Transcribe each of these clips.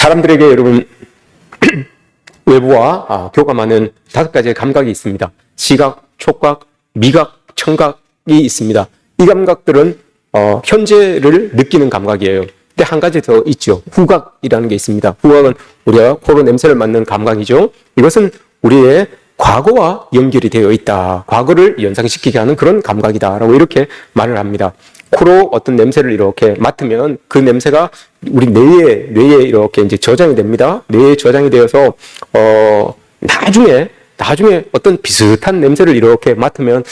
사람들에게 여러분 외부와 교감하는 5가지의 감각이 있습니다. 시각, 촉각, 미각, 청각이 있습니다. 이 감각들은 현재를 느끼는 감각이에요. 근데 한 가지 더 있죠. 후각이라는 게 있습니다. 후각은 우리가 코로 냄새를 맡는 감각이죠. 이것은 우리의 과거와 연결이 되어 있다. 과거를 연상시키게 하는 그런 감각이다라고 이렇게 말을 합니다. 코로 어떤 냄새를 이렇게 맡으면 그 냄새가 우리 뇌에 이렇게 이제 저장이 됩니다. 뇌에 저장이 되어서 나중에 어떤 비슷한 냄새를 이렇게 맡으면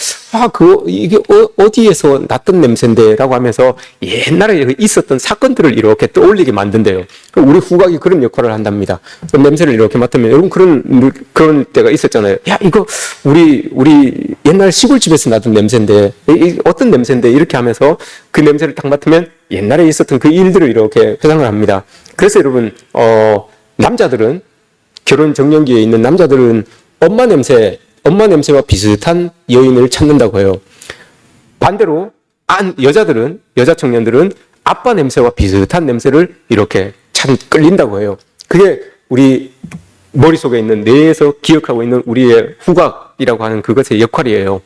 이게 어디에서 났던 냄새인데라고 하면서 옛날에 있었던 사건들을 이렇게 떠올리게 만든대요. 우리 후각이 그런 역할을 한답니다. 그 냄새를 이렇게 맡으면 여러분 그런 때가 있었잖아요. 야, 이거 우리 옛날 시골집에서 나던 냄새인데 어떤 냄새인데 이렇게 하면서 그 냄새를 딱 맡으면 옛날에 있었던 그 일들을 이렇게 회상을 합니다. 그래서 여러분 남자들은 결혼 정년기에 있는 남자들은 엄마 냄새와 비슷한 여인을 찾는다고 해요. 반대로 여자 청년들은 아빠 냄새와 비슷한 냄새를 이렇게 끌린다고 해요. 그게 우리 머릿속에 있는 뇌에서 기억하고 있는 우리의 후각이라고 하는 그것의 역할이에요.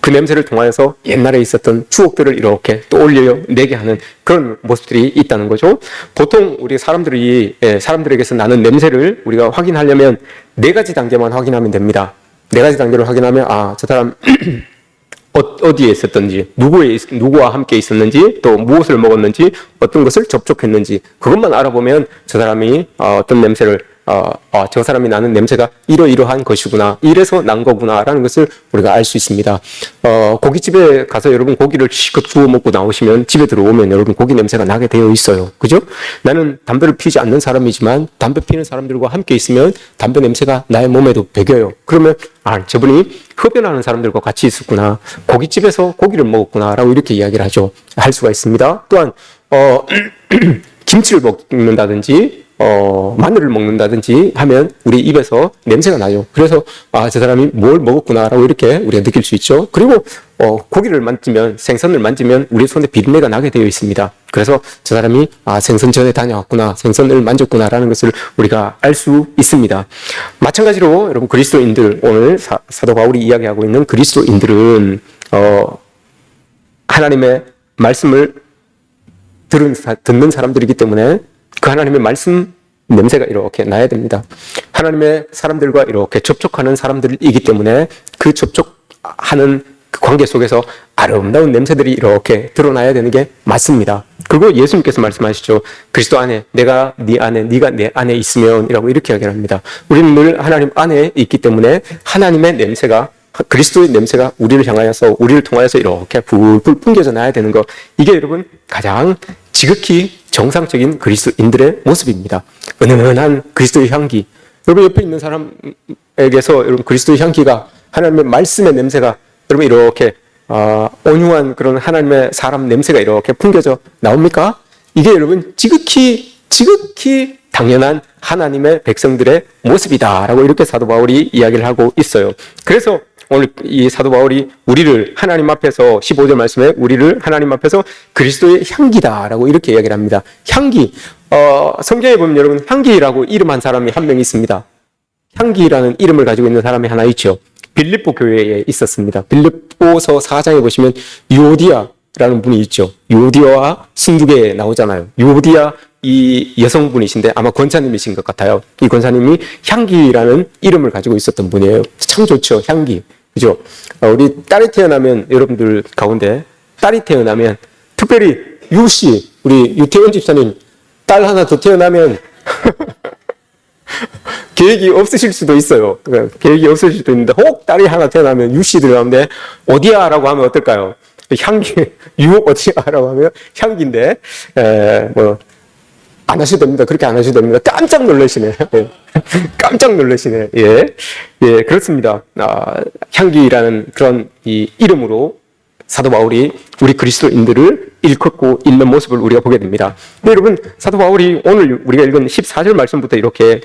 그 냄새를 통하여서 옛날에 있었던 추억들을 이렇게 떠올려내게 하는 그런 모습들이 있다는 거죠. 보통 우리 사람들에게서 나는 냄새를 우리가 확인하려면 4가지 단계만 확인하면 됩니다. 4가지 단계를 확인하면 저 사람 어디에 있었던지, 누구와 함께 있었는지, 또 무엇을 먹었는지, 어떤 것을 접촉했는지, 그것만 알아보면 저 사람이 어떤 냄새를 저 사람이 나는 냄새가 이러이러한 것이구나, 이래서 난 거구나 라는 것을 우리가 알 수 있습니다. 고깃집에 가서 여러분 고기를 실컷 구워 먹고 나오시면 집에 들어오면 여러분 고기 냄새가 나게 되어 있어요. 그죠? 나는 담배를 피우지 않는 사람이지만 담배 피우는 사람들과 함께 있으면 담배 냄새가 나의 몸에도 배겨요. 그러면 저분이 흡연하는 사람들과 같이 있었구나, 고깃집에서 고기를 먹었구나 라고 이렇게 이야기를 할 수가 있습니다. 또한 김치를 먹는다든지 마늘을 먹는다든지 하면 우리 입에서 냄새가 나요. 그래서 저 사람이 뭘 먹었구나라고 이렇게 우리가 느낄 수 있죠. 그리고 고기를 만지면, 생선을 만지면 우리 손에 비린내가 나게 되어 있습니다. 그래서 저 사람이 생선전에 다녀왔구나, 생선을 만졌구나라는 것을 우리가 알 수 있습니다. 마찬가지로 여러분 그리스도인들, 오늘 사도 바울이 이야기하고 있는 그리스도인들은 하나님의 말씀을 듣는 사람들이기 때문에 그 하나님의 말씀 냄새가 이렇게 나야 됩니다. 하나님의 사람들과 이렇게 접촉하는 사람들이기 때문에 그 접촉하는 그 관계 속에서 아름다운 냄새들이 이렇게 드러나야 되는 게 맞습니다. 그리고 예수님께서 말씀하시죠. 그리스도 안에, 내가 네 안에, 네가 내 안에 있으면 이라고 이렇게 이야기를 합니다. 우리는 늘 하나님 안에 있기 때문에 하나님의 냄새가, 그리스도의 냄새가 우리를 향하여서, 우리를 통하여서 이렇게 불불 풍겨져 나야 되는 것, 이게 여러분 가장 지극히 정상적인 그리스도인들의 모습입니다. 은은한 그리스도의 향기. 여러분 옆에 있는 사람에게서 여러분 그리스도의 향기가, 하나님의 말씀의 냄새가 여러분 이렇게 온유한 그런 하나님의 사람 냄새가 이렇게 풍겨져 나옵니까? 이게 여러분 지극히 당연한 하나님의 백성들의 모습이다라고 이렇게 사도 바울이 이야기를 하고 있어요. 그래서 오늘 이 사도 바울이 우리를 하나님 앞에서, 15절 말씀에 우리를 하나님 앞에서 그리스도의 향기다라고 이렇게 이야기를 합니다. 향기. 성경에 보면 여러분 향기라고 이름한 사람이 한 명 있습니다. 향기라는 이름을 가지고 있는 사람이 하나 있죠. 빌립보 교회에 있었습니다. 빌립보서 4장에 보시면 유오디아라는 분이 있죠. 유오디아와 순두개에 나오잖아요. 유오디아 이 여성분이신데 아마 권사님이신 것 같아요. 이 권사님이 향기라는 이름을 가지고 있었던 분이에요. 참 좋죠, 향기. 그죠? 우리 딸이 태어나면, 여러분들 가운데 딸이 태어나면, 특별히 유씨, 우리 유태원 집사님 딸 하나 더 태어나면 계획이 없으실 수도 있어요. 계획이 없으실 수도 있는데 혹 딸이 하나 태어나면 유씨 들어가는데 어디야라고 하면 어떨까요? 향기, 유혹 어디야라고 하면 향기인데 안 하셔도 됩니다. 그렇게 안 하셔도 됩니다. 깜짝 놀라시네요. 깜짝 놀라시네. 예, 그렇습니다. 향기라는 그런 이 이름으로 사도 바울이 우리 그리스도인들을 일컫고 있는 모습을 우리가 보게 됩니다. 근데 여러분, 사도 바울이 오늘 우리가 읽은 14절 말씀부터 이렇게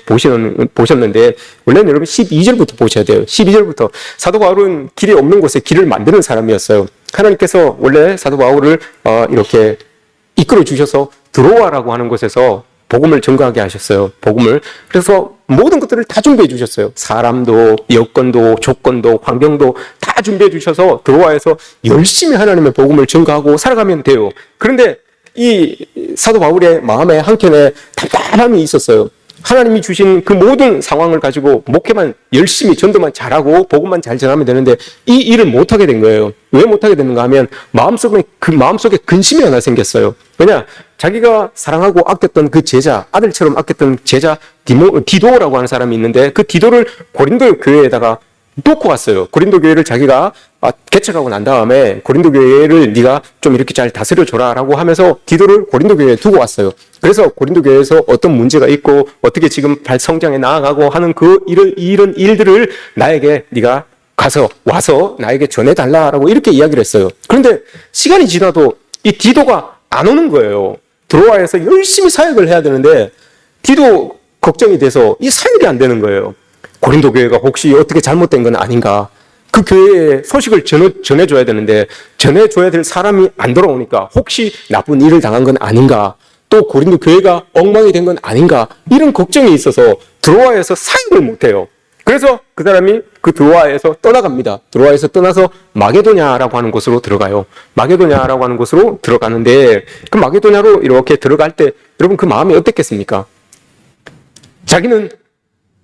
보셨는데, 원래는 여러분 12절부터 보셔야 돼요. 12절부터. 사도 바울은 길이 없는 곳에 길을 만드는 사람이었어요. 하나님께서 원래 사도 바울을 이렇게 이끌어 주셔서 들어와라고 하는 곳에서 복음을 증거하게 하셨어요. 복음을. 그래서 모든 것들을 다 준비해 주셨어요. 사람도, 여건도, 조건도, 환경도 다 준비해 주셔서 드로아에서 열심히 하나님의 복음을 증거하고 살아가면 돼요. 그런데 이 사도 바울의 마음에 한켠에 답답함이 있었어요. 하나님이 주신 그 모든 상황을 가지고 목회만 열심히 전도만 잘하고 복음만 잘 전하면 되는데 이 일을 못하게 된 거예요. 왜 못하게 됐는가 하면 마음속에 근심이 하나 생겼어요. 왜냐? 자기가 사랑하고 아꼈던 그 제자, 아들처럼 아꼈던 제자 디도라고 하는 사람이 있는데 그 디도를 고린도 교회에다가 놓고 갔어요. 고린도 교회를 자기가 개척하고 난 다음에 고린도 교회를 네가 좀 이렇게 잘 다스려줘라라고 하면서 디도를 고린도 교회에 두고 왔어요. 그래서 고린도 교회에서 어떤 문제가 있고 어떻게 지금 성장해 나아가고 하는 이런 일들을 나에게 네가 와서 나에게 전해달라라고 이렇게 이야기를 했어요. 그런데 시간이 지나도 이 디도가 안 오는 거예요. 드로아에서 열심히 사역을 해야 되는데 디도 걱정이 돼서 이 사역이 안 되는 거예요. 고린도 교회가 혹시 어떻게 잘못된 건 아닌가? 그 교회에 소식을 전해줘야 되는데 전해줘야 될 사람이 안 돌아오니까 혹시 나쁜 일을 당한 건 아닌가? 또 고린도 교회가 엉망이 된 건 아닌가? 이런 걱정이 있어서 드로아에서 사역을 못해요. 그래서 그 사람이 그 드로아에서 떠나갑니다. 드로아에서 떠나서 마게도냐라고 하는 곳으로 들어가요. 마게도냐라고 하는 곳으로 들어가는데 그 마게도냐로 이렇게 들어갈 때 여러분 그 마음이 어땠겠습니까? 자기는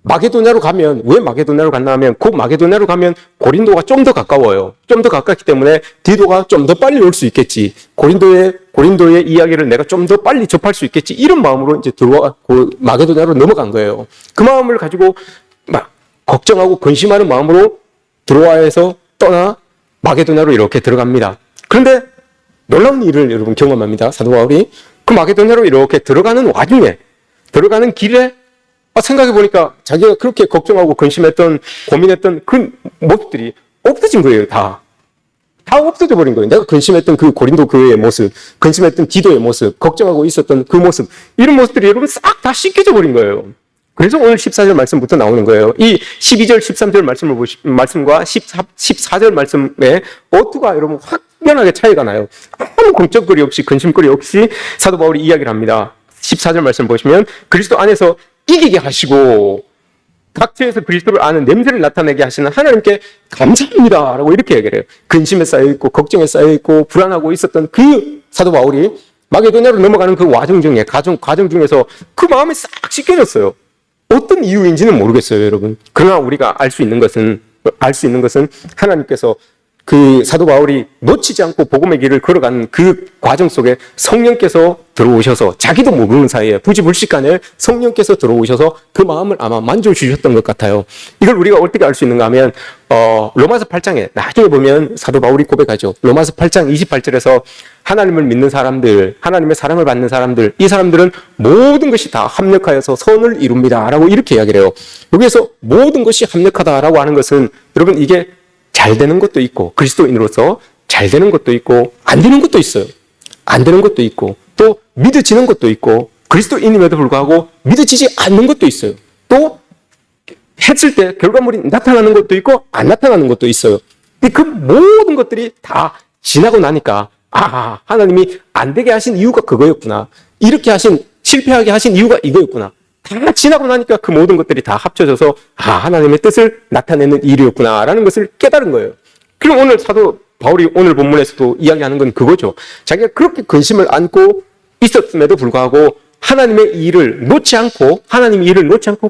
마게도냐로 가면, 왜 마게도냐로 갔나 하면, 그 마게도냐로 가면 고린도가 좀 더 가까워요. 좀 더 가깝기 때문에 디도가 좀 더 빨리 올 수 있겠지. 고린도의 이야기를 내가 좀 더 빨리 접할 수 있겠지. 이런 마음으로 이제 마게도냐로 넘어간 거예요. 그 마음을 가지고 막 걱정하고 근심하는 마음으로 드로아에서 떠나 마게도냐로 이렇게 들어갑니다. 그런데 놀라운 일을 여러분 경험합니다. 사도 바울이. 그 마게도냐로 이렇게 들어가는 와중에, 들어가는 길에 생각해보니까 자기가 그렇게 걱정하고 근심했던, 고민했던 그 모습들이 없어진 거예요, 다. 다 없어져 버린 거예요. 내가 근심했던 그 고린도 교회의 모습, 근심했던 디도의 모습, 걱정하고 있었던 그 모습, 이런 모습들이 여러분 싹 다 씻겨져 버린 거예요. 그래서 오늘 14절 말씀부터 나오는 거예요. 이 12절, 13절 말씀과 14절 말씀에 어투가 여러분 확연하게 차이가 나요. 아무 걱정거리 없이, 근심거리 없이 사도 바울이 이야기를 합니다. 14절 말씀 보시면 그리스도 안에서 이기게 하시고 각처에서 그리스도를 아는 냄새를 나타내게 하시는 하나님께 감사합니다 라고 이렇게 얘기를 해요. 근심에 쌓여있고 걱정에 쌓여있고 불안하고 있었던 그 사도 바울이 마게도냐로 넘어가는 그 과정 중에서 그 마음이 싹 씻겨졌어요. 어떤 이유인지는 모르겠어요, 여러분. 그러나 우리가 알 수 있는 것은 하나님께서 그 사도 바울이 놓치지 않고 복음의 길을 걸어가는 그 과정 속에 성령께서 들어오셔서 자기도 모르는 사이에 부지불식간에 성령께서 들어오셔서 그 마음을 아마 만져주셨던 것 같아요. 이걸 우리가 어떻게 알 수 있는가 하면 로마서 8장에 나중에 보면 사도 바울이 고백하죠. 로마서 8장 28절에서 하나님을 믿는 사람들, 하나님의 사랑을 받는 사람들, 이 사람들은 모든 것이 다 합력하여서 선을 이룹니다 라고 이렇게 이야기를 해요. 여기에서 모든 것이 합력하다라고 하는 것은 여러분 이게 잘 되는 것도 있고 그리스도인으로서 잘 되는 것도 있고 안 되는 것도 있어요. 안 되는 것도 있고 또 믿어지는 것도 있고 그리스도인임에도 불구하고 믿어지지 않는 것도 있어요. 또 했을 때 결과물이 나타나는 것도 있고 안 나타나는 것도 있어요. 그 모든 것들이 다 지나고 나니까 하나님이 안 되게 하신 이유가 그거였구나. 이렇게 실패하게 하신 이유가 이거였구나. 다 지나고 나니까 그 모든 것들이 다 합쳐져서 하나님의 뜻을 나타내는 일이었구나라는 것을 깨달은 거예요. 그럼 오늘 사도 바울이 오늘 본문에서도 이야기하는 건 그거죠. 자기가 그렇게 근심을 안고 있었음에도 불구하고 하나님의 일을 놓지 않고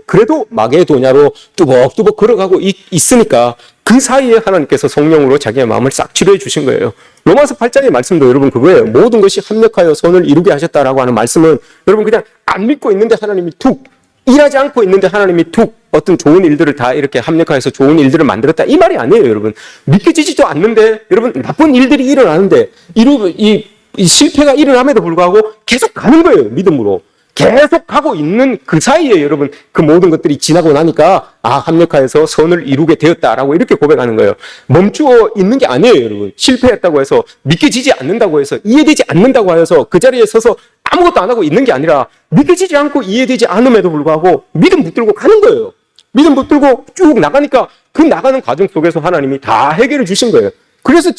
그래도 마게도냐로 뚜벅뚜벅 걸어가고 있으니까 그 사이에 하나님께서 성령으로 자기의 마음을 싹 치료해 주신 거예요. 로마서 8장의 말씀도 여러분 그거예요. 모든 것이 합력하여 선을 이루게 하셨다라고 하는 말씀은 여러분 그냥 안 믿고 있는데 하나님이 툭, 일하지 않고 있는데 하나님이 툭 어떤 좋은 일들을 다 이렇게 합력하여서 좋은 일들을 만들었다 이 말이 아니에요. 여러분 믿겨지지도 않는데 여러분 나쁜 일들이 일어나는데 이 실패가 일어남에도 불구하고 계속 가는 거예요. 믿음으로 계속 가고 있는 그 사이에 여러분 그 모든 것들이 지나고 나니까 합력하여서 선을 이루게 되었다라고 이렇게 고백하는 거예요. 멈추어 있는 게 아니에요. 여러분 실패했다고 해서 믿겨지지 않는다고 해서 이해되지 않는다고 해서 그 자리에 서서 아무것도 안 하고 있는 게 아니라 믿겨지지 않고 이해되지 않음에도 불구하고 믿음 붙들고 가는 거예요. 믿음 붙들고 쭉 나가니까 그 나가는 과정 속에서 하나님이 다 해결해 주신 거예요. 그래서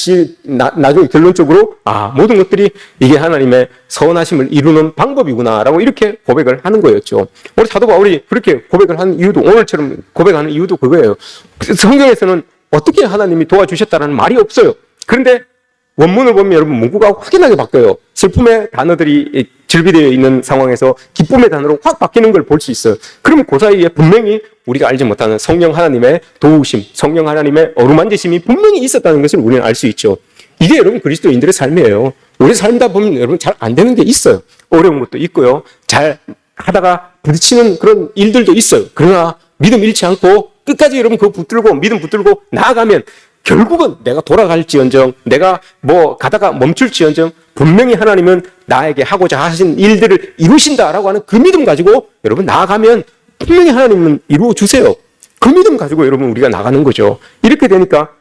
나중에 결론적으로 모든 것들이 이게 하나님의 선하심을 이루는 방법이구나라고 이렇게 고백을 하는 거였죠. 우리 사도 바울이 그렇게 고백을 하는 이유도, 오늘처럼 고백하는 이유도 그거예요. 성경에서는 어떻게 하나님이 도와주셨다는 말이 없어요. 그런데 원문을 보면 여러분 문구가 확연하게 바뀌어요. 슬픔의 단어들이 절비되어 있는 상황에서 기쁨의 단어로 확 바뀌는 걸 볼 수 있어요. 그러면 그 사이에 분명히 우리가 알지 못하는 성령 하나님의 도우심, 성령 하나님의 어루만지심이 분명히 있었다는 것을 우리는 알 수 있죠. 이게 여러분 그리스도인들의 삶이에요. 우리 살다 보면 여러분 잘 안 되는 게 있어요. 어려운 것도 있고요. 잘 하다가 부딪히는 그런 일들도 있어요. 그러나 믿음 잃지 않고 끝까지 여러분 그거 붙들고 믿음 붙들고 나아가면 결국은 내가 돌아갈지언정, 내가 가다가 멈출지언정 분명히 하나님은 나에게 하고자 하신 일들을 이루신다라고 하는 그 믿음 가지고 여러분 나아가면 분명히 하나님은 이루어 주세요. 그 믿음 가지고 여러분 우리가 나가는 거죠. 이렇게 되니까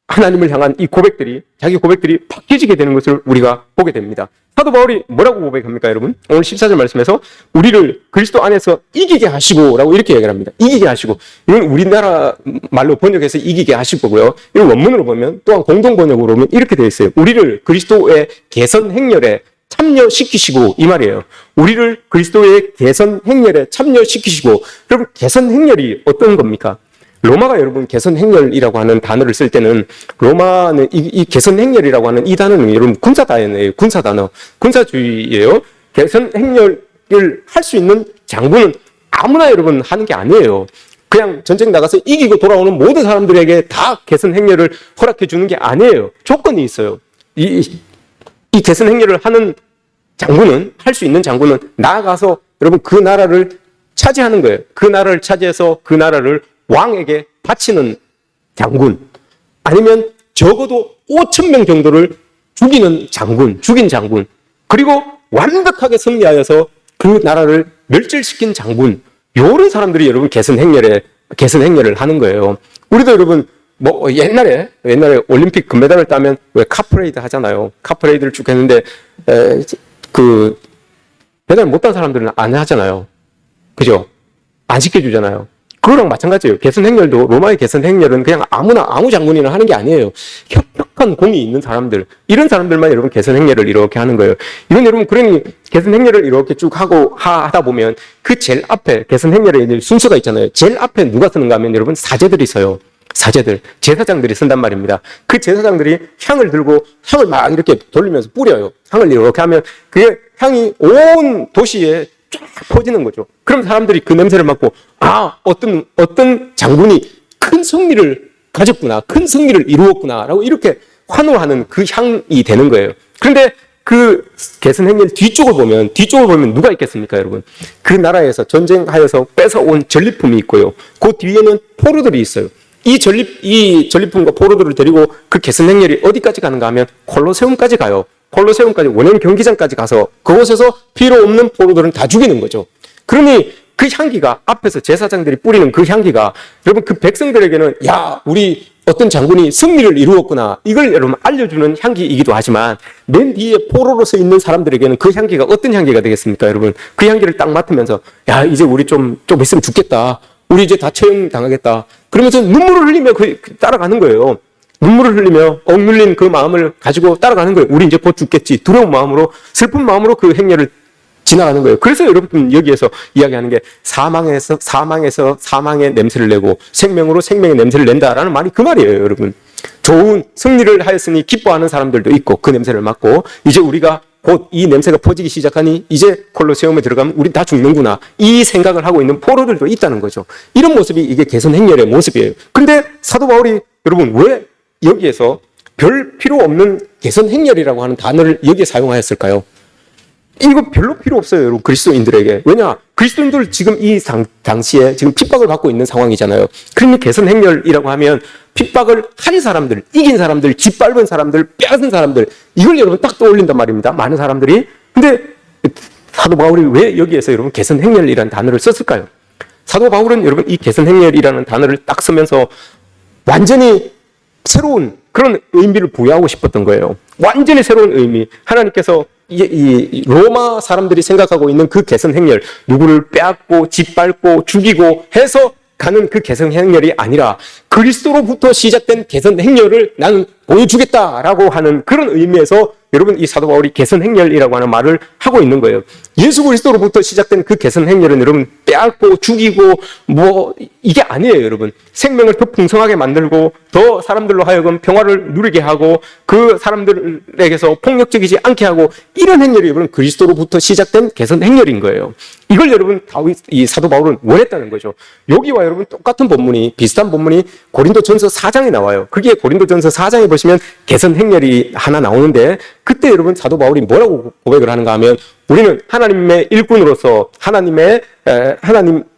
하나님을 향한 이 고백들이, 자기 고백들이 바뀌어지게 되는 것을 우리가 보게 됩니다. 사도 바울이 뭐라고 고백합니까, 여러분? 오늘 14절 말씀에서 우리를 그리스도 안에서 이기게 하시고 라고 이렇게 얘기를 합니다. 이기게 하시고. 이건 우리나라 말로 번역해서 이기게 하시고고요. 이건 원문으로 보면 또한 공동 번역으로 보면 이렇게 되어 있어요. 우리를 그리스도의 개선 행렬에 참여시키시고, 이 말이에요. 우리를 그리스도의 개선 행렬에 참여시키시고. 여러분, 개선 행렬이 어떤 겁니까? 로마가 여러분 개선 행렬이라고 하는 단어를 쓸 때는 로마는 이 개선 행렬이라고 하는 이 단어는 여러분 군사 단어예요. 군사 단어. 군사주의예요. 개선 행렬을 할 수 있는 장군은 아무나 여러분 하는 게 아니에요. 그냥 전쟁 나가서 이기고 돌아오는 모든 사람들에게 다 개선 행렬을 허락해 주는 게 아니에요. 조건이 있어요. 이 개선 행렬을 하는 장군은, 할 수 있는 장군은 나아가서 여러분 그 나라를 차지하는 거예요. 그 나라를 차지해서 그 나라를 왕에게 바치는 장군, 아니면 적어도 5,000명 정도를 죽인 장군, 그리고 완벽하게 승리하여서 그 나라를 멸절시킨 장군, 이런 사람들이 여러분 개선 행렬을 하는 거예요. 우리도 여러분 옛날에 올림픽 금메달을 따면 왜 카프레이드 하잖아요. 카프레이드를 쭉 했는데 그 메달 못 딴 사람들은 안 하잖아요. 그죠? 안 시켜주잖아요. 그거랑 마찬가지예요. 개선 행렬도, 로마의 개선 행렬은 그냥 아무 장군이나 하는 게 아니에요. 혁혁한 공이 있는 사람들, 이런 사람들만 여러분 개선 행렬을 이렇게 하는 거예요. 이건 여러분 그러니 개선 행렬을 이렇게 쭉 하다 보면 그 제일 앞에 개선 행렬의 순서가 있잖아요. 제일 앞에 누가 쓰는가 하면 여러분 사제들이 서요. 사제들, 제사장들이 쓴단 말입니다. 그 제사장들이 향을 들고 향을 막 이렇게 돌리면서 뿌려요. 향을 이렇게 하면 그 향이 온 도시에 쫙 퍼지는 거죠. 그럼 사람들이 그 냄새를 맡고 어떤 장군이 큰 승리를 가졌구나, 큰 승리를 이루었구나라고 이렇게 환호하는 그 향이 되는 거예요. 그런데 그 개선 행렬 뒤쪽을 보면 누가 있겠습니까, 여러분? 그 나라에서 전쟁하여서 뺏어온 전리품이 있고요. 그 뒤에는 포로들이 있어요. 이 전리품과 포로들을 데리고 그 개선 행렬이 어디까지 가는가 하면 콜로세움까지 가요. 콜로세움까지, 원형 경기장까지 가서 그곳에서 필요 없는 포로들은 다 죽이는 거죠. 그러니 그 향기가, 앞에서 제사장들이 뿌리는 그 향기가 여러분 그 백성들에게는 우리 어떤 장군이 승리를 이루었구나, 이걸 여러분 알려주는 향기이기도 하지만 맨 뒤에 포로로 서 있는 사람들에게는 그 향기가 어떤 향기가 되겠습니까, 여러분? 그 향기를 딱 맡으면서 이제 우리 좀 있으면 죽겠다, 우리 이제 다 처형당하겠다, 그러면서 눈물을 흘리며 따라가는 거예요. 눈물을 흘리며 억눌린 그 마음을 가지고 따라가는 거예요. 우리 이제 곧 죽겠지, 두려운 마음으로, 슬픈 마음으로 그 행렬을 지나가는 거예요. 그래서 여러분 여기에서 이야기하는 게 사망에서 사망의 냄새를 내고 생명으로 생명의 냄새를 낸다라는 말이 그 말이에요, 여러분. 좋은 승리를 하였으니 기뻐하는 사람들도 있고 그 냄새를 맡고, 이제 우리가 곧 이 냄새가 퍼지기 시작하니 이제 콜로세움에 들어가면 우리 다 죽는구나, 이 생각을 하고 있는 포로들도 있다는 거죠. 이런 모습이 이게 개선 행렬의 모습이에요. 근데 사도 바울이 여러분 왜 여기에서 별 필요 없는 개선 행렬이라고 하는 단어를 여기에 사용하였을까요? 이거 별로 필요 없어요, 여러분, 그리스도인들에게. 왜냐? 그리스도인들 지금 이 당시에 지금 핍박을 받고 있는 상황이잖아요. 그러니 개선 행렬이라고 하면 핍박을 한 사람들, 이긴 사람들, 짓밟은 사람들, 빼앗은 사람들, 이걸 여러분 딱 떠올린단 말입니다. 많은 사람들이. 근데 사도 바울이 왜 여기에서 여러분 개선 행렬이라는 단어를 썼을까요? 사도 바울은 여러분 이 개선 행렬이라는 단어를 딱 쓰면서 완전히 새로운 그런 의미를 부여하고 싶었던 거예요. 완전히 새로운 의미. 하나님께서 이 로마 사람들이 생각하고 있는 그 개선 행렬, 누구를 빼앗고 짓밟고 죽이고 해서 가는 그 개선 행렬이 아니라 그리스도로부터 시작된 개선 행렬을 나는 보여주겠다라고 하는 그런 의미에서 여러분 이 사도 바울이 개선 행렬이라고 하는 말을 하고 있는 거예요. 예수 그리스도로부터 시작된 그 개선 행렬은 여러분 빼앗고 죽이고 뭐 이게 아니에요, 여러분. 생명을 더 풍성하게 만들고 더 사람들로 하여금 평화를 누리게 하고 그 사람들에게서 폭력적이지 않게 하고 이런 행렬이 여러분 그리스도로부터 시작된 개선 행렬인 거예요. 이걸 여러분 이 사도 바울은 원했다는 거죠. 여기와 여러분 똑같은 본문이 비슷한 본문이 고린도전서 4장에 나와요. 그게 고린도전서 4장에 보시면 개선 행렬이 하나 나오는데 그때 여러분 사도 바울이 뭐라고 고백을 하는가 하면 우리는 하나님의 일꾼으로서 하나님을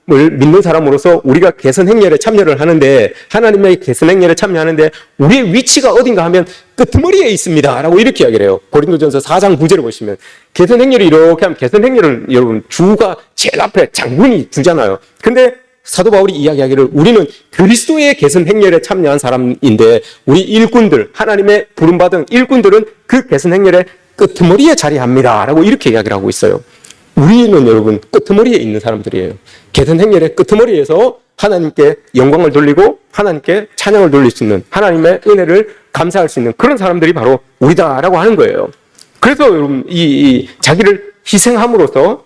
믿는 사람으로서 우리가 개선 행렬에 참여를 하는데 하나님의 개선 행렬에 참여하는데 우리의 위치가 어딘가 하면 끄트머리에 있습니다 라고 이렇게 이야기를 해요. 고린도전서 4장 9절을 보시면 개선 행렬이 이렇게 하면 개선 행렬은 여러분 주가 제일 앞에 장군이 주잖아요. 근데 사도 바울이 이야기하기를 우리는 그리스도의 개선 행렬에 참여한 사람인데 우리 일꾼들, 하나님의 부름받은 일꾼들은 그 개선 행렬의 끄트머리에 자리합니다 라고 이렇게 이야기를 하고 있어요. 우리는 여러분 끄트머리에 있는 사람들이에요. 개선 행렬의 끄트머리에서 하나님께 영광을 돌리고 하나님께 찬양을 돌릴 수 있는 하나님의 은혜를 감사할 수 있는 그런 사람들이 바로 우리다라고 하는 거예요. 그래서 여러분 이 자기를 희생함으로써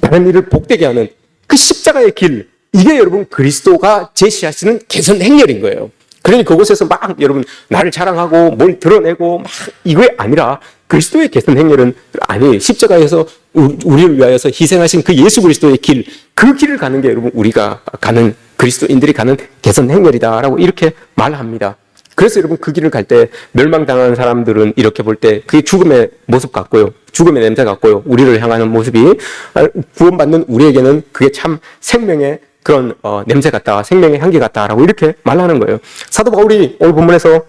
다른 일을 복되게 하는 그 십자가의 길, 이게 여러분 그리스도가 제시하시는 개선 행렬인 거예요. 그러니 그곳에서 막 여러분 나를 자랑하고 뭘 드러내고 막 이게 아니라 그리스도의 개선 행렬은 아니에요. 십자가에서 우리를 위하여서 희생하신 그 예수 그리스도의 길, 그 길을 가는 게 여러분 우리가 가는 그리스도인들이 가는 개선 행렬이다라고 이렇게 말합니다. 그래서 여러분 그 길을 갈 때 멸망당하는 사람들은 이렇게 볼 때 그게 죽음의 모습 같고요. 죽음의 냄새 같고요. 우리를 향하는 모습이 구원받는 우리에게는 그게 참 생명의 그런 냄새 같다. 생명의 향기 같다라고 이렇게 말하는 거예요. 사도 바울이 오늘 본문에서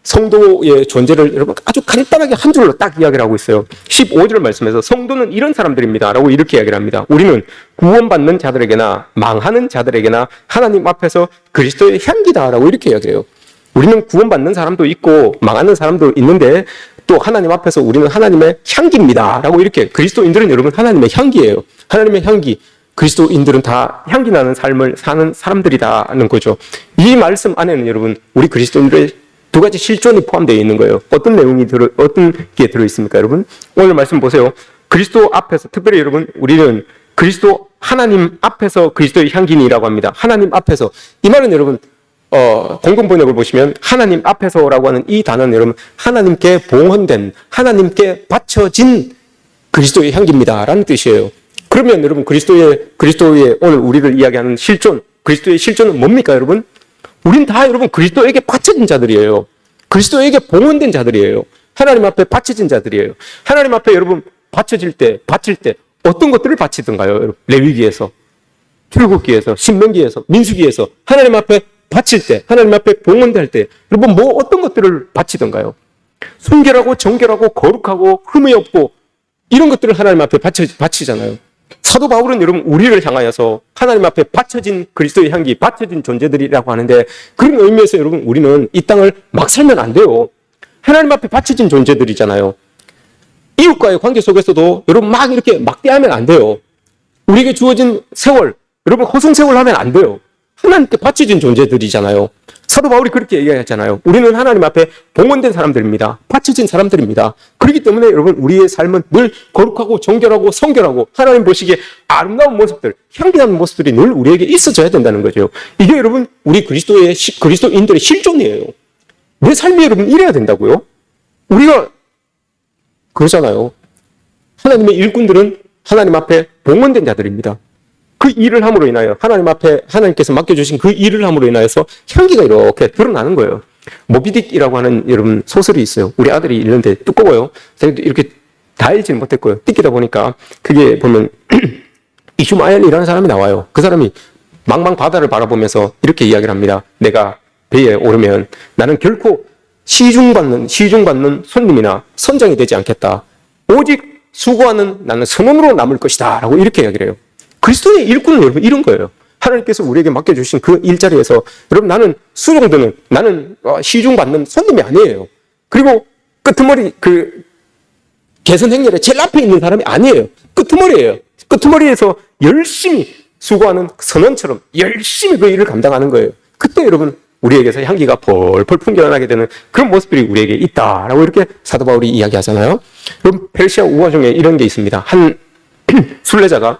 성도의 존재를 여러분 아주 간단하게 한 줄로 딱 이야기를 하고 있어요. 15절 말씀에서 성도는 이런 사람들입니다 라고 이렇게 이야기를 합니다. 우리는 구원받는 자들에게나 망하는 자들에게나 하나님 앞에서 그리스도의 향기다 라고 이렇게 이야기를 해요. 우리는 구원받는 사람도 있고 망하는 사람도 있는데 또 하나님 앞에서 우리는 하나님의 향기입니다 라고 이렇게 그리스도인들은 여러분 하나님의 향기예요. 하나님의 향기. 그리스도인들은 다 향기 나는 삶을 사는 사람들이다는 거죠. 이 말씀 안에는 여러분 우리 그리스도인들의 두 가지 실존이 포함되어 있는 거예요. 어떤 내용이 어떤 게 들어있습니까, 여러분? 오늘 말씀 보세요. 그리스도 앞에서, 특별히 여러분, 우리는 그리스도, 하나님 앞에서 그리스도의 향기니라고 합니다. 하나님 앞에서. 이 말은 여러분, 공동 번역을 보시면 하나님 앞에서라고 하는 이 단어는 여러분, 하나님께 봉헌된, 하나님께 바쳐진 그리스도의 향기입니다. 라는 뜻이에요. 그러면 여러분, 그리스도의 오늘 우리를 이야기하는 실존, 그리스도의 실존은 뭡니까, 여러분? 우린 다 여러분 그리스도에게 바쳐진 자들이에요. 그리스도에게 봉헌된 자들이에요. 하나님 앞에 바쳐진 자들이에요. 하나님 앞에 여러분 바칠 때 어떤 것들을 바치던가요? 여러분? 레위기에서, 출애굽기에서, 신명기에서, 민수기에서 하나님 앞에 바칠 때, 하나님 앞에 봉헌될 때 여러분 뭐 어떤 것들을 바치던가요? 순결하고 정결하고 거룩하고 흠이 없고 이런 것들을 하나님 앞에 바치잖아요. 사도 바울은 여러분 우리를 향하여서 하나님 앞에 바쳐진 그리스도의 향기, 바쳐진 존재들이라고 하는데 그런 의미에서 여러분 우리는 이 땅을 막 살면 안 돼요. 하나님 앞에 바쳐진 존재들이잖아요. 이웃과의 관계 속에서도 여러분 막 이렇게 막대하면 안 돼요. 우리에게 주어진 세월, 여러분 허송세월 하면 안 돼요. 하나님께 바쳐진 존재들이잖아요. 사도 바울이 그렇게 얘기하잖아요. 우리는 하나님 앞에 봉헌된 사람들입니다. 바쳐진 사람들입니다. 그렇기 때문에 여러분 우리의 삶은 늘 거룩하고 정결하고 성결하고 하나님 보시기에 아름다운 모습들, 향기나는 모습들이 늘 우리에게 있어져야 된다는 거죠. 이게 여러분 우리 그리스도인들의 실존이에요. 내 삶이 여러분 이래야 된다고요. 우리가 그러잖아요. 하나님의 일꾼들은 하나님 앞에 봉헌된 자들입니다. 그 일을 함으로 인하여 하나님 앞에 하나님께서 맡겨주신 그 일을 함으로 인하여서 향기가 이렇게 드러나는 거예요. 모비딕이라고 하는 여러분 소설이 있어요. 우리 아들이 읽는데 두꺼워요. 제가 이렇게 다 읽지는 못했고요. 뜯기다 보니까 그게 보면 이슈마엘이라는 사람이 나와요. 그 사람이 망망 바다를 바라보면서 이렇게 이야기를 합니다. 내가 배에 오르면 나는 결코 시중받는 손님이나 선장이 되지 않겠다. 오직 수고하는 나는 선원으로 남을 것이다. 라고 이렇게 이야기를 해요. 그리스도의 일꾼은 여러분 이런 거예요. 하나님께서 우리에게 맡겨주신 그 일자리에서 여러분 나는 수령되는 나는 시중받는 손님이 아니에요. 그리고 끄트머리 개선 행렬에 제일 앞에 있는 사람이 아니에요. 끄트머리예요. 끄트머리에서 열심히 수고하는 선원처럼 열심히 그 일을 감당하는 거예요. 그때 여러분 우리에게서 향기가 펄펄 풍겨나게 되는 그런 모습들이 우리에게 있다라고 이렇게 사도 바울이 이야기하잖아요. 그럼 페르시아 우화 중에 이런 게 있습니다. 한 순례자가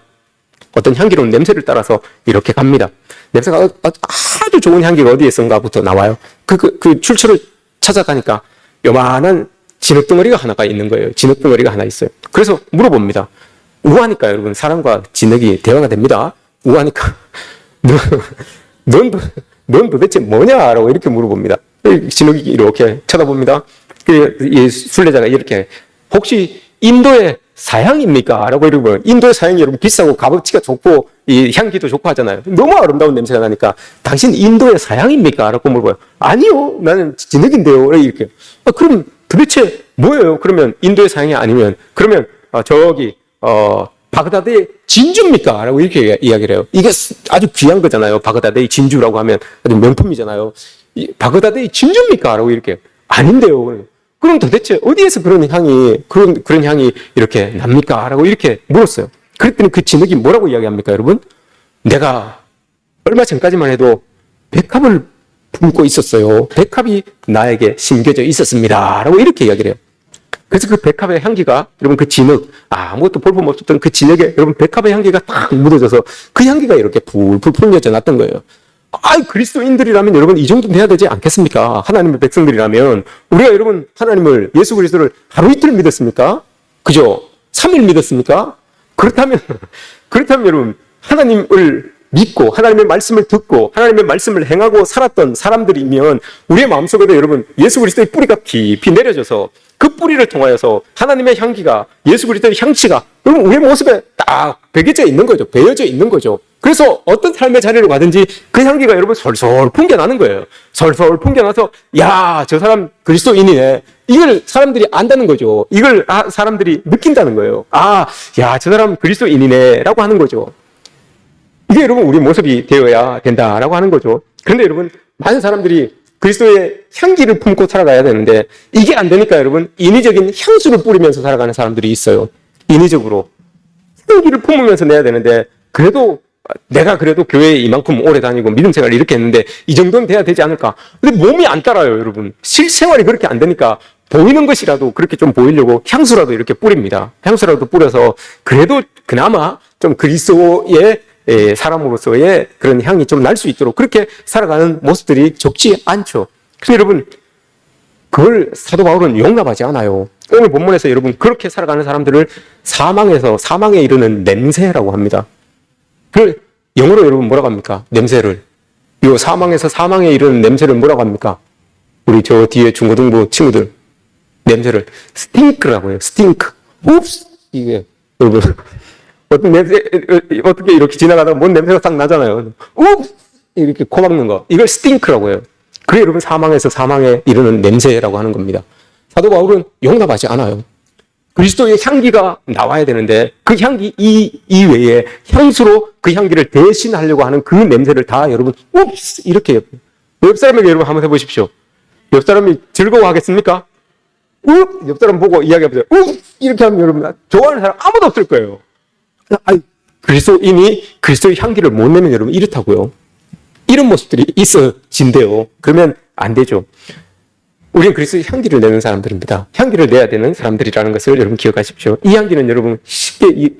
어떤 향기로운 냄새를 따라서 이렇게 갑니다. 냄새가 아주 좋은 향기가 어디에 있었는가부터 나와요. 그 출처를 찾아가니까 요만한 진흙덩어리가 하나가 있는 거예요. 진흙덩어리가 하나 있어요. 그래서 물어봅니다. 우하니까 여러분 사람과 진흙이 대화가 됩니다. 우하니까 넌 도대체 뭐냐라고 이렇게 물어봅니다. 진흙이 이렇게 쳐다봅니다. 이 순례자가 이렇게 혹시 인도의 사향입니까? 라고 이러면 인도의 사향이 여러분 비싸고 값어치가 좋고 이 향기도 좋고 하잖아요. 너무 아름다운 냄새가 나니까 당신 인도의 사향입니까? 라고 물어봐요. 아니요, 나는 진흙인데요. 이렇게. 그럼 도대체 뭐예요? 그러면 인도의 사향이 아니면 그러면 저기 바그다드의 진주입니까? 라고 이렇게 이야기를 해요. 이게 아주 귀한 거잖아요. 바그다드의 진주라고 하면 아주 명품이잖아요. 바그다드의 진주입니까? 라고 이렇게 아닌데요. 그럼 도대체 어디에서 그런 향이 이렇게 납니까? 라고 이렇게 물었어요. 그랬더니 그 진흙이 뭐라고 이야기합니까, 여러분? 내가 얼마 전까지만 해도 백합을 품고 있었어요. 백합이 나에게 심겨져 있었습니다. 라고 이렇게 이야기를 해요. 그래서 그 백합의 향기가, 여러분 그 진흙, 아무것도 볼품 없었던 그 진흙에 여러분 백합의 향기가 딱 묻어져서 그 향기가 이렇게 풀풀 풍겨져 났던 거예요. 그리스도인들이라면 여러분 이 정도 돼야 되지 않겠습니까? 하나님의 백성들이라면 우리가 여러분 하나님을 예수 그리스도를 하루 이틀 믿었습니까? 그죠? 3일 믿었습니까? 그렇다면 여러분 하나님을 믿고 하나님의 말씀을 듣고 하나님의 말씀을 행하고 살았던 사람들이면 우리의 마음속에도 여러분 예수 그리스도의 뿌리가 깊이 내려져서 그 뿌리를 통하여서 하나님의 향기가 예수 그리스도의 향취가 여러분 우리의 모습에 딱 배겨져 있는 거죠. 배어져 있는 거죠. 그래서 어떤 삶의 자리를 가든지 그 향기가 여러분 솔솔 풍겨나는 거예요. 솔솔 풍겨나서 야, 저 사람 그리스도인이네. 이걸 사람들이 안다는 거죠. 이걸 사람들이 느낀다는 거예요. 야, 저 사람 그리스도인이네 라고 하는 거죠. 이게 여러분 우리 모습이 되어야 된다라고 하는 거죠. 그런데 여러분 많은 사람들이 그리스도의 향기를 품고 살아가야 되는데 이게 안 되니까 여러분 인위적인 향수를 뿌리면서 살아가는 사람들이 있어요. 인위적으로 향기를 품으면서 내야 되는데 내가 그래도 교회에 이만큼 오래 다니고 믿음 생활을 이렇게 했는데 이 정도는 돼야 되지 않을까. 근데 몸이 안 따라요, 여러분. 실생활이 그렇게 안 되니까 보이는 것이라도 그렇게 좀 보이려고 향수라도 이렇게 뿌립니다. 향수라도 뿌려서 그래도 그나마 좀 그리스도의 사람으로서의 그런 향이 좀 날 수 있도록 그렇게 살아가는 모습들이 적지 않죠. 그래서 여러분 그걸 사도 바울은 용납하지 않아요. 오늘 본문에서 여러분 그렇게 살아가는 사람들을 사망에 이르는 냄새라고 합니다. 그걸 영어로 여러분 뭐라고 합니까? 냄새를. 이 사망에서 사망에 이르는 냄새를 뭐라고 합니까? 우리 저 뒤에 중고등부 친구들 냄새를 스팅크라고 해요. 스팅크. 옵스! 이게 여러분 어떤 냄새 어떻게 이렇게 지나가다가 뭔 냄새가 딱 나잖아요. 옵스! 이렇게 코 막는 거. 이걸 스팅크라고 해요. 그게 여러분 사망에서 사망에 이르는 냄새라고 하는 겁니다. 사도 바울은 용납하지 않아요. 그리스도의 향기가 나와야 되는데 그 향기 이외에 향수로 그 향기를 대신하려고 하는 그 냄새를 다 여러분 옵스 이렇게 옆 사람에게 여러분 한번 해보십시오. 옆 사람이 즐거워하겠습니까? 옆 사람 보고 이야기해보세요. 이렇게 하면 여러분 좋아하는 사람 아무도 없을 거예요. 그리스도인이 그리스도의 향기를 못 내면 여러분 이렇다고요. 이런 모습들이 있어진대요. 그러면 안 되죠. 우리는 그리스도의 향기를 내는 사람들입니다. 향기를 내야 되는 사람들이라는 것을 여러분 기억하십시오. 이 향기는 여러분 쉽게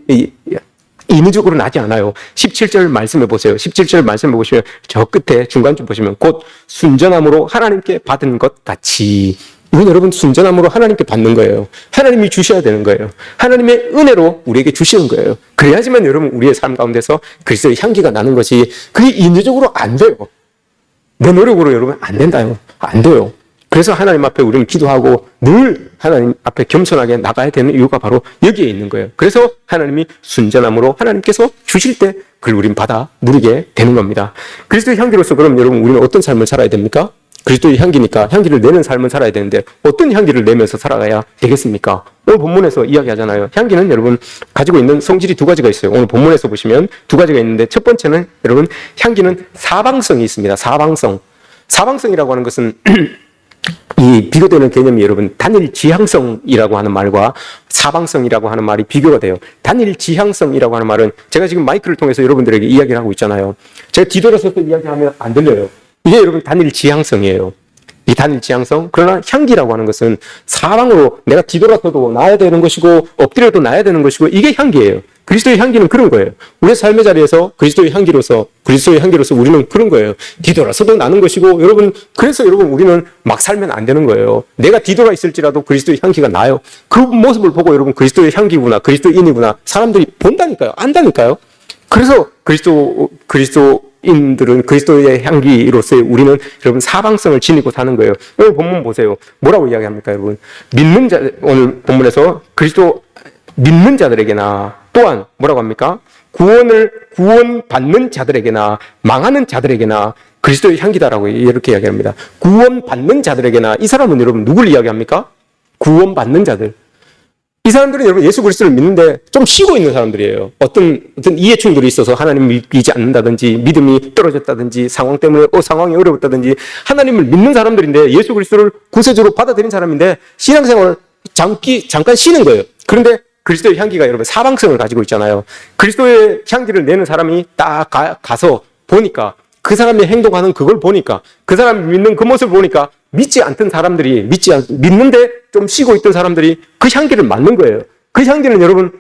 인위적으로 나지 않아요. 17절 말씀해 보세요. 17절 말씀해 보시면 저 끝에 중간쯤 보시면 곧 순전함으로 하나님께 받은 것 같이. 이건 여러분 순전함으로 하나님께 받는 거예요. 하나님이 주셔야 되는 거예요. 하나님의 은혜로 우리에게 주시는 거예요. 그래야지만 여러분 우리의 삶 가운데서 그리스도의 향기가 나는 것이 그게 인위적으로 안 돼요. 내 노력으로 여러분 안 된다요. 안 돼요. 그래서 하나님 앞에 우리는 기도하고 늘 하나님 앞에 겸손하게 나가야 되는 이유가 바로 여기에 있는 거예요. 그래서 하나님이 순전함으로 하나님께서 주실 때 그걸 우린 받아 누리게 되는 겁니다. 그리스도의 향기로서 그럼 여러분 우리는 어떤 삶을 살아야 됩니까? 그리스도의 향기니까 향기를 내는 삶을 살아야 되는데 어떤 향기를 내면서 살아가야 되겠습니까? 오늘 본문에서 이야기하잖아요. 향기는 여러분 가지고 있는 성질이 두 가지가 있어요. 오늘 본문에서 보시면 두 가지가 있는데 첫 번째는 여러분 향기는 사방성이 있습니다. 사방성이라고 하는 것은 이 비교되는 개념이 여러분 단일 지향성이라고 하는 말과 사방성이라고 하는 말이 비교가 돼요. 단일 지향성이라고 하는 말은 제가 지금 마이크를 통해서 여러분들에게 이야기를 하고 있잖아요. 제가 뒤돌아서서 이야기하면 안 들려요. 이게 여러분 단일 지향성이에요. 이 단일 지향성. 그러나 향기라고 하는 것은 사방으로 내가 뒤돌아서도 나야 되는 것이고 엎드려도 나야 되는 것이고 이게 향기예요. 그리스도의 향기는 그런 거예요. 우리의 삶의 자리에서 그리스도의 향기로서 우리는 그런 거예요. 뒤돌아서도 나는 것이고 여러분 그래서 여러분 우리는 막 살면 안 되는 거예요. 내가 뒤돌아 있을지라도 그리스도의 향기가 나요. 그 모습을 보고 여러분 그리스도의 향기구나, 그리스도인이구나 사람들이 본다니까요. 안다니까요. 그래서 그리스도인들은 그리스도의 향기로서의 우리는 여러분 사방성을 지니고 사는 거예요. 오늘 본문 보세요. 뭐라고 이야기합니까, 여러분? 오늘 본문에서 그리스도 믿는 자들에게나 또한 뭐라고 합니까? 구원받는 자들에게나 망하는 자들에게나 그리스도의 향기다라고 이렇게 이야기합니다. 구원받는 자들에게나 이 사람은 여러분 누굴 이야기합니까? 구원받는 자들. 이 사람들은 여러분 예수 그리스도를 믿는데 좀 쉬고 있는 사람들이에요. 어떤 이해충돌이 있어서 하나님을 믿지 않는다든지 믿음이 떨어졌다든지 상황 때문에 상황이 어려웠다든지 하나님을 믿는 사람들인데 예수 그리스도를 구세주로 받아들인 사람인데 신앙생활을 잠깐 쉬는 거예요. 그런데 그리스도의 향기가 여러분 사방성을 가지고 있잖아요. 그리스도의 향기를 내는 사람이 딱 가서 보니까 그 사람이 행동하는 그걸 보니까 그 사람이 믿는 그 모습을 보니까 믿지 않던 사람들이 믿는데 좀 쉬고 있던 사람들이 그 향기를 맡는 거예요. 그 향기는 여러분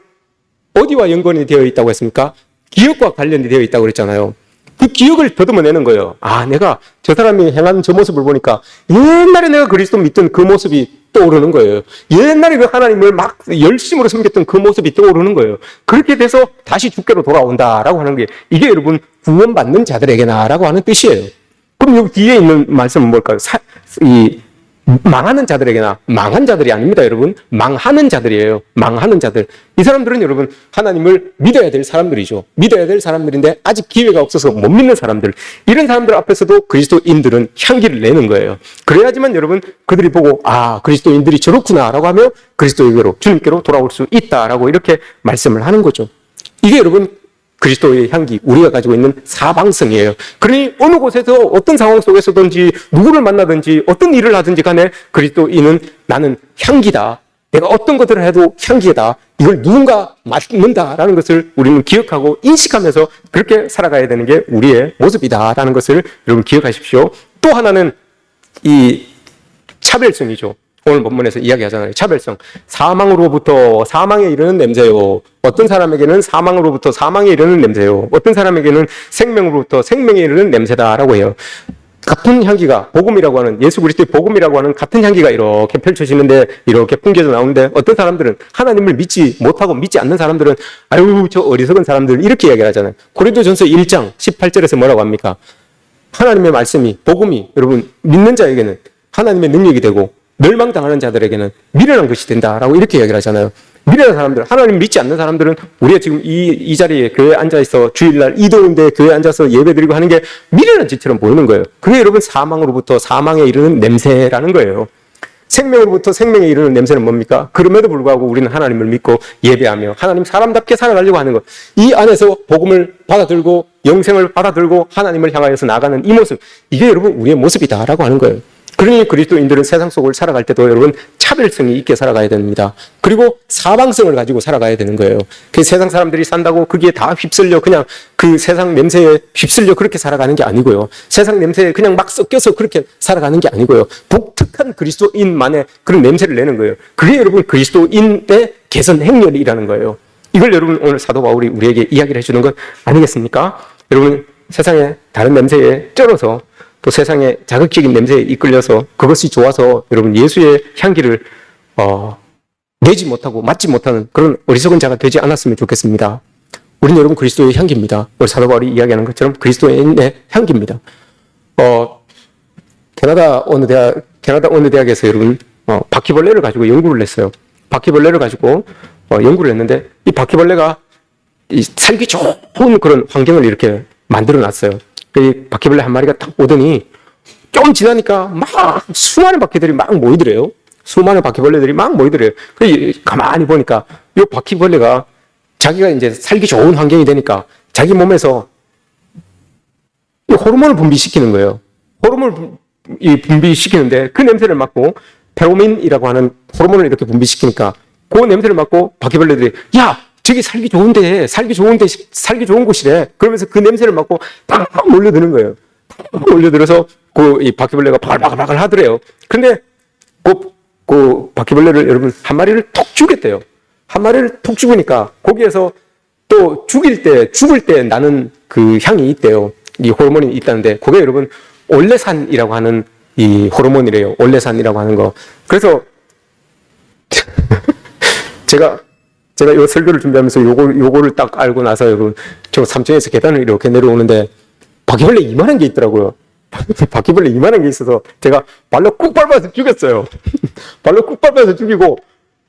어디와 연관이 되어 있다고 했습니까? 기억과 관련이 되어 있다고 그랬잖아요. 그 기억을 더듬어내는 거예요. 아, 내가 저 사람이 행하는 저 모습을 보니까 옛날에 내가 그리스도 믿던 그 모습이 떠오르는 거예요. 옛날에 그 하나님을 막 열심으로 섬겼던 그 모습이 떠오르는 거예요. 그렇게 돼서 다시 주께로 돌아온다라고 하는 게 이게 여러분 구원받는 자들에게나라고 하는 뜻이에요. 그럼 여기 뒤에 있는 말씀은 뭘까요? 망하는 자들에게나 망한 자들이 아닙니다, 여러분. 망하는 자들이에요. 망하는 자들. 이 사람들은 여러분 하나님을 믿어야 될 사람들이죠. 믿어야 될 사람들인데 아직 기회가 없어서 못 믿는 사람들. 이런 사람들 앞에서도 그리스도인들은 향기를 내는 거예요. 그래야지만 여러분 그들이 보고 아, 그리스도인들이 저렇구나라고 하며 그리스도에게로 주님께로 돌아올 수 있다라고 이렇게 말씀을 하는 거죠. 이게 여러분 그리스도의 향기, 우리가 가지고 있는 사방성이에요. 그러니 어느 곳에서 어떤 상황 속에서든지 누구를 만나든지 어떤 일을 하든지 간에 그리스도인은 나는 향기다. 내가 어떤 것들을 해도 향기다. 이걸 누군가 맡는다라는 것을 우리는 기억하고 인식하면서 그렇게 살아가야 되는 게 우리의 모습이다라는 것을 여러분 기억하십시오. 또 하나는 이 차별성이죠. 오늘 본문에서 이야기하잖아요. 차별성. 사망으로부터 사망에 이르는 냄새요. 어떤 사람에게는 사망으로부터 사망에 이르는 냄새요. 어떤 사람에게는 생명으로부터 생명에 이르는 냄새다라고 해요. 같은 향기가 복음이라고 하는 예수 그리스도의 복음이라고 하는 같은 향기가 이렇게 펼쳐지는데 이렇게 풍겨져 나오는데 어떤 사람들은 하나님을 믿지 못하고 믿지 않는 사람들은 아유 저 어리석은 사람들 이렇게 이야기를 하잖아요. 고린도전서 1장 18절에서 뭐라고 합니까? 하나님의 말씀이 복음이 여러분 믿는 자에게는 하나님의 능력이 되고 멸망당하는 자들에게는 미련한 것이 된다라고 이렇게 이야기를 하잖아요. 미련한 사람들, 하나님 믿지 않는 사람들은 우리가 지금 이 자리에 교회에 앉아있어 주일날 이도인데 교회에 앉아서 예배드리고 하는 게 미련한 짓처럼 보이는 거예요. 그게 여러분 사망으로부터 사망에 이르는 냄새라는 거예요. 생명으로부터 생명에 이르는 냄새는 뭡니까? 그럼에도 불구하고 우리는 하나님을 믿고 예배하며 하나님 사람답게 살아가려고 하는 것. 이 안에서 복음을 받아들고 영생을 받아들고 하나님을 향하여서 나가는 이 모습. 이게 여러분 우리의 모습이다라고 하는 거예요. 그러니 그리스도인들은 세상 속을 살아갈 때도 여러분 차별성이 있게 살아가야 됩니다. 그리고 사방성을 가지고 살아가야 되는 거예요. 그 세상 사람들이 산다고 그게 다 휩쓸려 그냥 그 세상 냄새에 휩쓸려 그렇게 살아가는 게 아니고요. 세상 냄새에 그냥 막 섞여서 그렇게 살아가는 게 아니고요. 독특한 그리스도인만의 그런 냄새를 내는 거예요. 그게 여러분 그리스도인의 개선 행렬이라는 거예요. 이걸 여러분 오늘 사도 바울이 우리에게 이야기를 해주는 것 아니겠습니까? 여러분 세상에 다른 냄새에 쩔어서 또 세상의 자극적인 냄새에 이끌려서 그것이 좋아서 여러분 예수의 향기를 내지 못하고 맡지 못하는 그런 어리석은 자가 되지 않았으면 좋겠습니다. 우리는 여러분 그리스도의 향기입니다. 우리 사도 바울이 이야기하는 것처럼 그리스도의 향기입니다. 캐나다 어느 대학에서 여러분 바퀴벌레를 가지고 연구를 했어요. 바퀴벌레를 가지고 연구를 했는데 이 바퀴벌레가 살기 좋은 그런 환경을 이렇게 만들어 놨어요. 이 바퀴벌레 한 마리가 딱 오더니 좀 지나니까 막 수많은 바퀴들이 막 모이더래요. 수많은 바퀴벌레들이 막 모이더래요. 가만히 보니까 이 바퀴벌레가 자기가 이제 살기 좋은 환경이 되니까 자기 몸에서 호르몬을 분비시키는 거예요. 이 분비시키는데 그 냄새를 맡고 페로몬이라고 하는 호르몬을 이렇게 분비시키니까 그 냄새를 맡고 바퀴벌레들이 야 저기 살기 좋은 곳이래. 그러면서 그 냄새를 맡고 딱 몰려드는 거예요. 몰려들어서 이 바퀴벌레가 바글바글 하더래요. 근데 그 바퀴벌레를 여러분 한 마리를 톡 죽였대요. 한 마리를 톡 죽으니까 거기에서 또 죽을 때 나는 그 향이 있대요. 이 호르몬이 있다는데 그게 여러분 올레산이라고 하는 이 호르몬이래요. 올레산이라고 하는 거. 그래서 제가 이 설교를 준비하면서 요거를 딱 알고 나서 여러분 저 3층에서 계단을 이렇게 내려오는데 바퀴벌레 이만한 게 있더라고요. 바퀴벌레 이만한 게 있어서 제가 발로 꾹 밟아서 죽였어요. 발로 꾹 밟아서 죽이고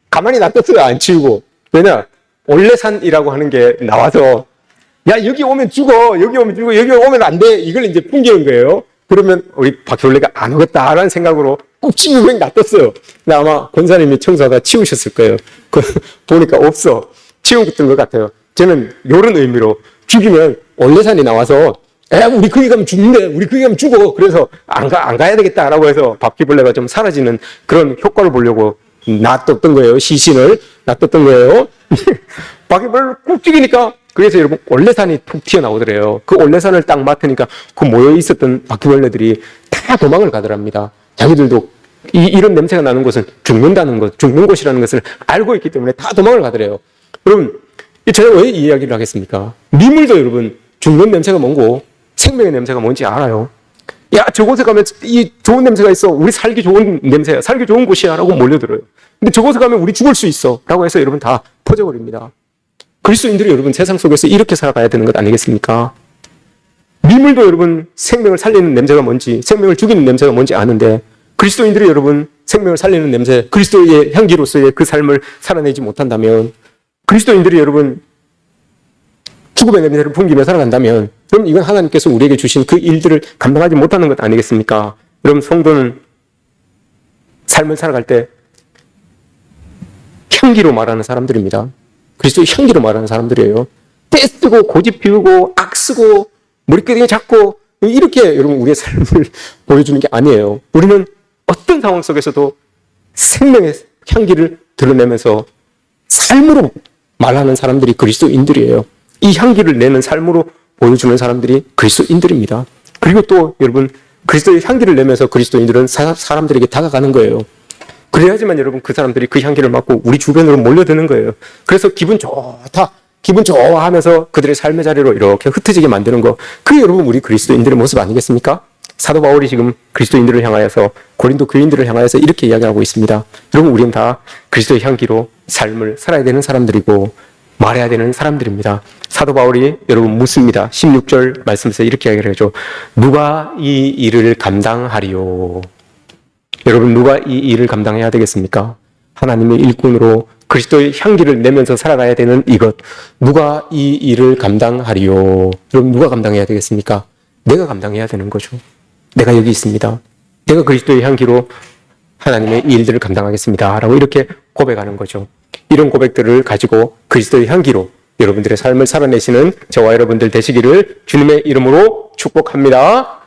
가만히 놔뒀어요. 안 치우고. 왜냐? 올레산이라고 하는 게 나와서 야 여기 오면 죽어. 여기 오면 안 돼. 이걸 이제 풍기는 거예요. 그러면 우리 바퀴벌레가 안 오겠다라는 생각으로 꾹 치우고 그냥 놔뒀어요. 근데 아마 권사님이 청소하다 치우셨을 거예요. 보니까 없어. 치우던 것 같아요. 저는 이런 의미로 죽이면 올레산이 나와서 우리 거기 가면 죽는데 우리 거기 가면 죽어. 그래서 안 가야 되겠다라고 해서 바퀴벌레가 좀 사라지는 그런 효과를 보려고 놔뒀던 거예요. 시신을 놔뒀던 거예요. 바퀴벌레를 꾹 죽이니까 그래서 여러분 올레산이 툭 튀어나오더래요. 그 올레산을 딱 맡으니까 그 모여 있었던 바퀴벌레들이 다 도망을 가더랍니다. 자기들도 이런 냄새가 나는 곳은 죽는 곳이라는 것을 알고 있기 때문에 다 도망을 가더래요. 여러분, 제가 왜 이 이야기를 하겠습니까? 미물도 여러분 죽는 냄새가 뭔고 생명의 냄새가 뭔지 알아요. 야, 저곳에 가면 이 좋은 냄새가 있어. 우리 살기 좋은 냄새야. 살기 좋은 곳이야. 라고 몰려들어요. 근데 저곳에 가면 우리 죽을 수 있어. 라고 해서 여러분 다 퍼져버립니다. 그리스도인들이 여러분 세상 속에서 이렇게 살아가야 되는 것 아니겠습니까? 미물도 여러분 생명을 살리는 냄새가 뭔지, 생명을 죽이는 냄새가 뭔지 아는데 그리스도인들이 여러분 생명을 살리는 냄새, 그리스도의 향기로서의 그 삶을 살아내지 못한다면, 그리스도인들이 여러분 죽음의 냄새를 풍기며 살아간다면, 그럼 이건 하나님께서 우리에게 주신 그 일들을 감당하지 못하는 것 아니겠습니까? 여러분 성도는 삶을 살아갈 때 향기로 말하는 사람들입니다. 그리스도의 향기로 말하는 사람들이에요. 떼쓰고 고집 피우고 악쓰고 머리끄댕이 잡고 이렇게 여러분 우리의 삶을 보여주는 게 아니에요. 우리는 어떤 상황 속에서도 생명의 향기를 드러내면서 삶으로 말하는 사람들이 그리스도인들이에요. 이 향기를 내는 삶으로 보여주는 사람들이 그리스도인들입니다. 그리고 또 여러분 그리스도의 향기를 내면서 그리스도인들은 사람들에게 다가가는 거예요. 그래야지만 여러분 그 사람들이 그 향기를 맡고 우리 주변으로 몰려드는 거예요. 그래서 기분 좋아하면서 그들의 삶의 자리로 이렇게 흩어지게 만드는 거, 그게 여러분 우리 그리스도인들의 모습 아니겠습니까? 사도 바울이 지금 그리스도인들을 향하여서, 고린도 교인들을 향하여서 이렇게 이야기하고 있습니다. 여러분 우리는 다 그리스도의 향기로 삶을 살아야 되는 사람들이고 말해야 되는 사람들입니다. 사도 바울이 여러분 묻습니다. 16절 말씀에서 이렇게 이야기를 해줘. 누가 이 일을 감당하리요? 여러분 누가 이 일을 감당해야 되겠습니까? 하나님의 일꾼으로 그리스도의 향기를 내면서 살아가야 되는 이것, 누가 이 일을 감당하리요? 여러분 누가 감당해야 되겠습니까? 내가 감당해야 되는 거죠. 내가 여기 있습니다. 내가 그리스도의 향기로 하나님의 일들을 감당하겠습니다. 라고 이렇게 고백하는 거죠. 이런 고백들을 가지고 그리스도의 향기로 여러분들의 삶을 살아내시는 저와 여러분들 되시기를 주님의 이름으로 축복합니다.